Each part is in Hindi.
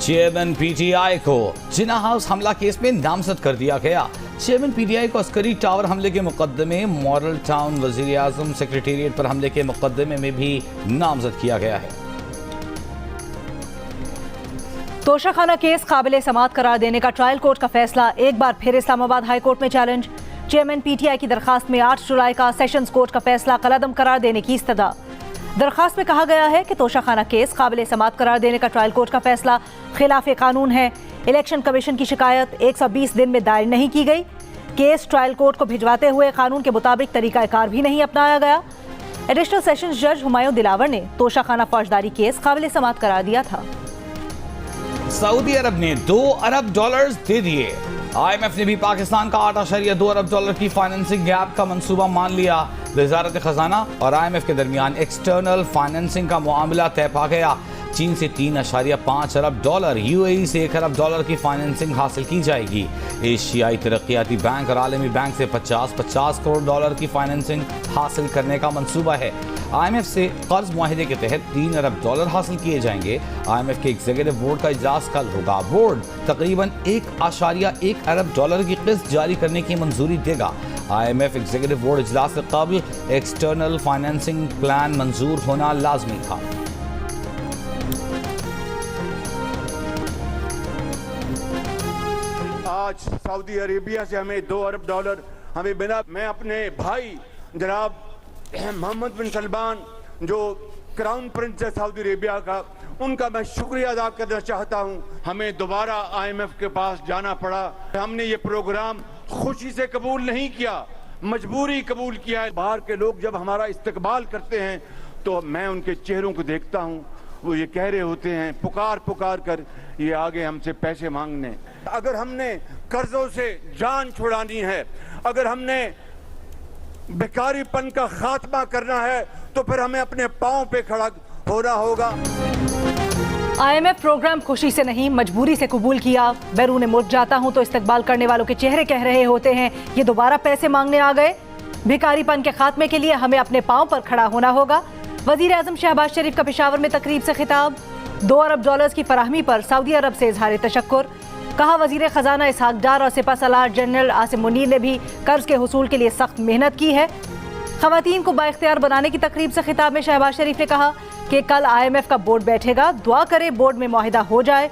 चेयरमैन पीटीआई को जिन्ना हाउस हमला केस में नामजद कर दिया गया। चेयरमैन पीटीआई को अस्करी टावर हमले के मुकदमे, मॉडल टाउन वजीर आजम सेक्रेटेरिएट पर हमले के मुकदमे में भी नामजद किया गया है। तोशाखाना केस काबिले समाअत करार देने का ट्रायल कोर्ट का फैसला एक बार फिर इस्लामाबाद हाई कोर्ट में चैलेंज। चेयरमैन पीटीआई की दरखास्त में 8 जुलाई का सेशंस कोर्ट का फैसला कलअदम करार देने की इस्तदा। दरखास्त में कहा गया है कि तोशाखाना केस काबिले समाअत करार देने का ट्रायल कोर्ट का फैसला खिलाफ कानून है। इलेक्शन कमीशन की शिकायत 120 दिन में दायर नहीं की गई। केस ट्रायल कोर्ट को भिजवाते हुए कानून के मुताबिक तरीकाकार भी नहीं अपनाया गया। एडिशनल सेशंस जज हुमायूं दिलावर ने तोशाखाना फौजदारी केस काबिले समाअत करार दिया था। सऊदी अरब ने $2 अरब दे दिए। IMF ने भी पाकिस्तान का $8.2 अरब की फाइनेंसिंग गैप का मंसूबा मान लिया। वजारत खजाना और IMF के दरमियान एक्सटर्नल फाइनेंसिंग का मामला तय पा गया। चीन से $3.5 अरब, UAE से $1 अरब की फाइनेंसिंग हासिल की जाएगी। एशियाई तरक्याती बैंक और आलमी बैंक से $50 करोड़ की फाइनेंसिंग हासिल करने का मंसूबा है। IMF से कर्ज मुआहिदे के तहत $3 अरब हासिल किए जाएंगे। IMF के एग्जीक्यूटिव बोर्ड का इजलास कल होगा। बोर्ड तकरीबन $1.1 अरब की किस्त जारी करने की मंजूरी देगा। IMF एग्जीक्यूटिव बोर्ड इजलास से कबल एक्सटर्नल फाइनेंसिंग प्लान मंजूर होना लाजमी था। आज सऊदी अरेबिया से हमें $2 अरब हमें बिना, मैं अपने भाई जनाब मोहम्मद बिन सलमान जो क्राउन प्रिंस है सऊदी अरेबिया का, उनका मैं शुक्रिया अदा करना चाहता हूं। हमें दोबारा IMF के पास जाना पड़ा। हमने ये प्रोग्राम खुशी से कबूल नहीं किया, मजबूरी कबूल किया है। बाहर के लोग जब हमारा इस्तकबाल करते हैं तो मैं उनके चेहरों को देखता हूं, वो ये कह रहे होते हैं पुकार पुकार कर ये आगे हमसे पैसे मांगने। अगर हमने कर्जों से जान छुड़ानी है, अगर हमने बेकारीपन का खात्मा करना है, तो फिर हमें अपने पांव पे खड़ा होना होगा। IMF प्रोग्राम खुशी से नहीं मजबूरी से कबूल किया। बैरून मुल्क जाता हूं तो इस्तकबाल करने वालों के चेहरे कह रहे होते हैं ये दोबारा पैसे मांगने आ गए। भिखारीपन के खात्मे के लिए हमें अपने पांव पर खड़ा होना होगा। वजीर आजम शहबाज शरीफ का पेशावर में तकरीब से खिताब। $2 अरब की फराहमी पर सऊदी अरब से इजहार तशक्कुर। कहा वजीर खजाना इसहाक डार और सिपा सलार जनरल आसिम मुनीर ने भी कर्ज के हुसूल के लिए सख्त मेहनत की है। खवातीन को बाइख्तियार बनाने की तकरीब से खिताब में शहबाज शरीफ ने कहा कि कल IMF का बोर्ड बैठेगा, दुआ करे बोर्ड में मुआहिदा हो जाए।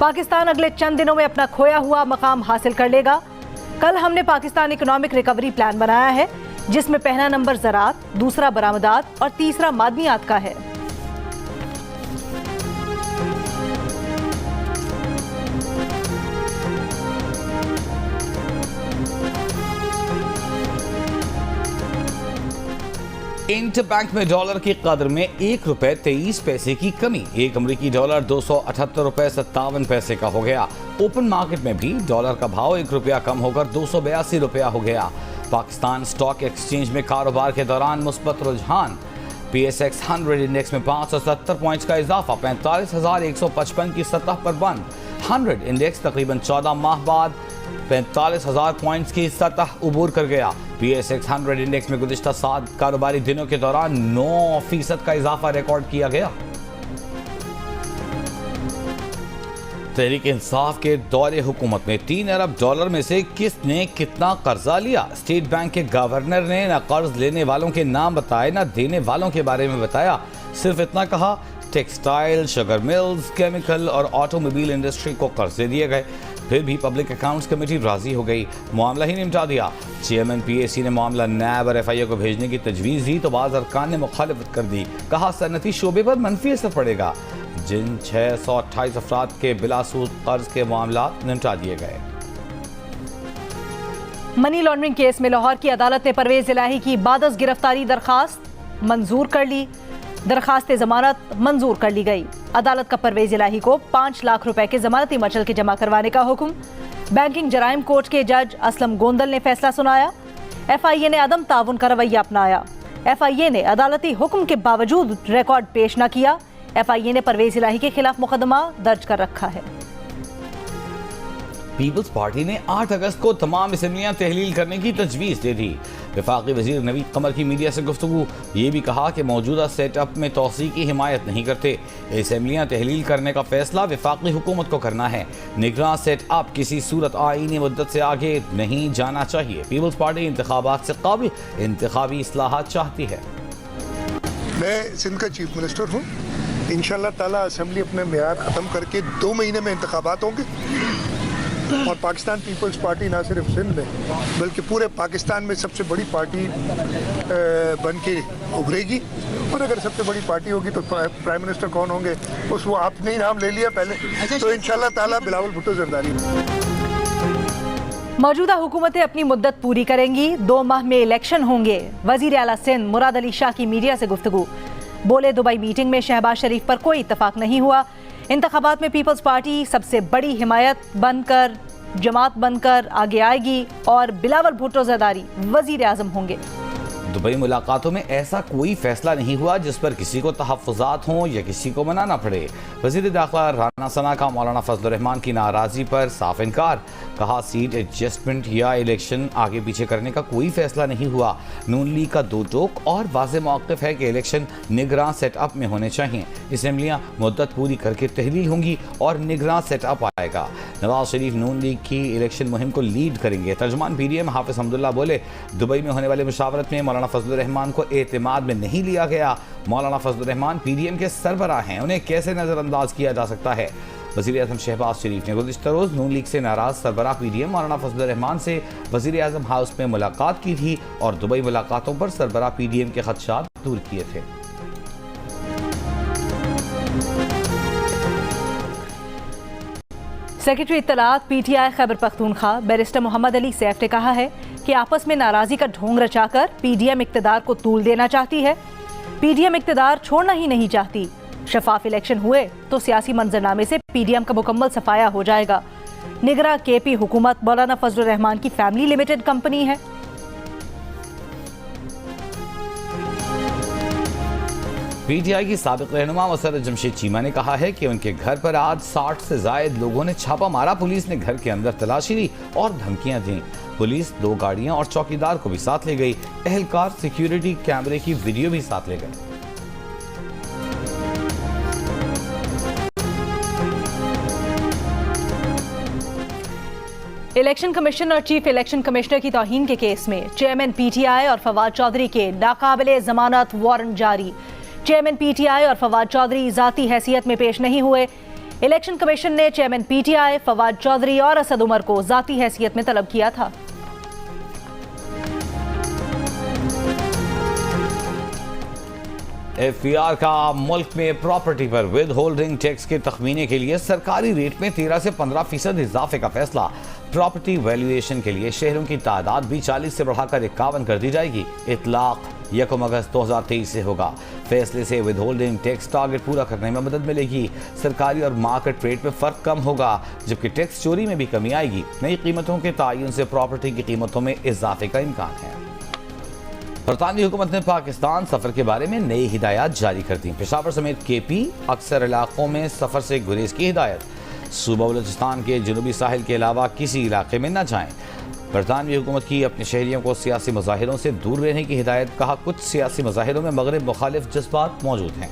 पाकिस्तान अगले चंद दिनों में अपना खोया हुआ मकाम हासिल कर लेगा। कल हमने पाकिस्तान इकोनॉमिक रिकवरी प्लान बनाया है, जिसमें पहला नंबर ज़राअत, दूसरा बरामदात और तीसरा मादनियात का है। इंटर बैंक में डॉलर की कदर में ₹1.23 की कमी। एक अमरीकी डॉलर $278.57 का हो गया। ओपन मार्केट में भी डॉलर का भाव ₹1 कम होकर ₹282 हो गया। पाकिस्तान स्टॉक एक्सचेंज में कारोबार के दौरान मुस्बत रुझान। PSX 100 इंडेक्स में 570 पॉइंट्स का इजाफा, 45,155 की सतह पर बंद। 100 इंडेक्स तकरीबन 14 माह बाद 45,000 पॉइंट्स की सतह उबूर कर गया। PSX 100 इंडेक्स में गुज़िश्ता 7 कारोबारी दिनों के दौरान 9% का इजाफा रिकॉर्ड किया गया। तहरीक इंसाफ के दौरे हुकूमत में $3 अरब में से किसने कितना कर्जा लिया? स्टेट बैंक के गवर्नर ने न कर्ज लेने वालों के नाम बताए, न देने वालों के बारे में बताया। सिर्फ इतना कहा टेक्सटाइल, शुगर मिल्स, केमिकल और ऑटोमोबाइल इंडस्ट्री को कर्जे दिए गए। फिर भी पब्लिक अकाउंट्स कमेटी राजी हो गई, मामला ही निपटा दिया। चेयरमैन PAC ने मामला नैब और FIA को भेजने की तजवीज़ दी तो बाज़ अरकान ने मुखालिफत कर दी। कहा सनती शोबे पर मनफी असर पड़ेगा। जिन 628 अफराद के बिलासूद कर्ज के मामला निपटा दिए गए। मनी लॉन्ड्रिंग केस में लाहौर की अदालत ने परवेज इलाही की बादस गिरफ्तारी दरखास्त मंजूर कर ली। दरखास्त जमानत मंजूर कर ली गई। अदालत का परवेज इलाही को 5 लाख रुपए के जमानती मचल के जमा करवाने का हुक्म। बैंकिंग जराइम कोर्ट के जज असलम गोंदल ने फैसला सुनाया। FIA ने अदम ताउन का रवैया अपनाया। FIA ने अदालती हुक्म के बावजूद रिकॉर्ड पेश न किया। FIA ने परवेज इलाही के खिलाफ मुकदमा दर्ज कर रखा है। पीपल्स पार्टी ने 8 अगस्त को तमाम असेंबलियां तहलील करने की तजवीज़ दे दी। वफाकी वज़ीर नवीद कमर की मीडिया से गुफ्तगू, ये भी कहा कि मौजूदा सेटअप में तोसी की हिमायत नहीं करते। असम्बलियाँ तहलील करने का फैसला वफाकी हुकूमत को करना है। निगरान सेटअप किसी सूरत आईनी मुद्दत से आगे नहीं जाना चाहिए। पीपल्स पार्टी इंतखाबात से कबल इंतखाबी इस्लाहात चाहती है। मैं सिंध का चीफ मिनिस्टर हूँ। इंशाअल्लाह ताला असेंबली अपने मियाद ख़त्म करके 2 महीने में इंतखाबात होंगे और पाकिस्तान पीपल्स पार्टी ना सिर्फ सिंध में बल्कि पूरे पाकिस्तान में सबसे बड़ी पार्टी बन के उभरेगी। और अगर सबसे बड़ी पार्टी होगी तो प्राइम मिनिस्टर कौन होंगे उस वो आपने ही नाम ले लिया पहले, तो इंशाअल्लाह ताला बिलावल भुट्टो जरदारी। मौजूदा हुकूमतें अपनी मुद्दत पूरी करेंगी, 2 माह में इलेक्शन होंगे। वजीर आला सिंध मुराद अली शाह की मीडिया से गुफ्तगू, बोले दुबई मीटिंग में शहबाज शरीफ पर कोई इत्तफाक नहीं हुआ। इंतखाबात में पीपल्स पार्टी सबसे बड़ी हिमायत बनकर जमात बनकर आगे आएगी और बिलावल भुट्टो जरदारी वजीर आजम होंगे। दुबई मुलाकातों में ऐसा कोई फैसला नहीं हुआ जिस पर किसी को तहफ़्फ़ुज़ात हों या किसी को मनाना पड़े। वज़ीर दाखिला राना सना का मौलाना फजल रहमान की नाराज़गी पर साफ इनकार, कहा सीट एडजस्टमेंट या इलेक्शन आगे पीछे करने का कोई फैसला नहीं हुआ। नून लीग का 2 टोक और वाज़ेह मौक़िफ़ है कि इलेक्शन निगरान सेटअप में होने चाहिए। असम्बलियाँ मुद्दत पूरी करके तहलील होंगी और निगरान सेटअप आएगा। नवाज शरीफ नून लीग की इलेक्शन मुहिम को लीड करेंगे। तर्जुमान PDM हाफिज हमदुल्ला बोले, दुबई में होने वाले मुशावरत में मौलाना फजल रहमान को एतमाद में नहीं लिया गया। मौलाना फजल रहमान PDM के सरबराह हैं, उन्हें कैसे नज़रअंदाज किया जा सकता है। वज़ीर आज़म शहबाज शरीफ ने गुज़िश्ता रोज़ नून लीग से नाराज़ सरबराह PDM मौलाना फजल रहमान से वज़ीर आज़म हाउस में मुलाकात की थी और दुबई मुलाकातों पर सरबराह PDM के खदशात दूर किए थे। सेक्रेटरी इत्तलात PTI खैबर पख्तूनख्वा बैरिस्टर मोहम्मद अली सैफ ने कहा है कि आपस में नाराज़गी का ढोंग रचाकर PDM इक़्तिदार को तूल देना चाहती है। PDM इक़्तिदार छोड़ना ही नहीं चाहती। शफाफ इलेक्शन हुए तो सियासी मंजरनामे से PDM का मुकम्मल सफाया हो जाएगा। निगरां KP हुकूमत मौलाना फजल रहमान की फैमिली लिमिटेड कंपनी है। PTI की साबिक रहनुमा मसरत जमशेद चीमा ने कहा है कि उनके घर पर आज 60 से जायद लोगों ने छापा मारा। पुलिस ने घर के अंदर तलाशी ली और धमकियां दी। पुलिस 2 गाड़ियां और चौकीदार को भी साथ ले गई। एहलकार सिक्योरिटी कैमरे की वीडियो भी साथ ले गए। इलेक्शन कमीशन और चीफ इलेक्शन कमिश्नर की तौहीन के केस में चेयरमैन PTI और फवाद चौधरी के नाकाबिले जमानत वारंट जारी। चेयरमैन PTI और फवाद चौधरी जाती हैसियत में पेश नहीं हुए। इलेक्शन कमीशन ने चेयरमैन PTI, फवाद चौधरी और असद उमर को जाती हैसियत में तलब किया था। FBR का मुल्क में प्रॉपर्टी पर विद होल्डिंग टैक्स के तखमीने के लिए सरकारी रेट में 13 से 15% इजाफे का फैसला। प्रॉपर्टी वैल्यूएशन के लिए शहरों की तादाद भी 40 से बढ़ाकर 51 कर दी जाएगी। इतलाक 1 अगस्त 2023 से होगा। फैसले से विद होल्डिंग टैक्स टारगेट पूरा करने में मदद मिलेगी। सरकारी और मार्केट रेट में फ़र्क कम होगा, जबकि टैक्स चोरी में भी कमी आएगी। नई कीमतों के तयन से प्रॉपर्टी की कीमतों में इजाफे का इम्कान है। बरतानवी हुकूमत ने पाकिस्तान सफ़र के बारे में नई हिदायत जारी कर दी। पेशावर समेत KP अक्सर इलाकों में सफ़र से गुरेज की हिदायत। सूबा बलूचिस्तान के जनूबी साहिल के अलावा किसी इलाके में न जाएं। बरतानवी हुकूमत की अपने शहरियों को सियासी मज़ाहिरों से दूर रहने की हिदायत। कहा, कुछ सियासी मज़ाहिरों में मगरिब मुखालिफ जज्बात मौजूद हैं।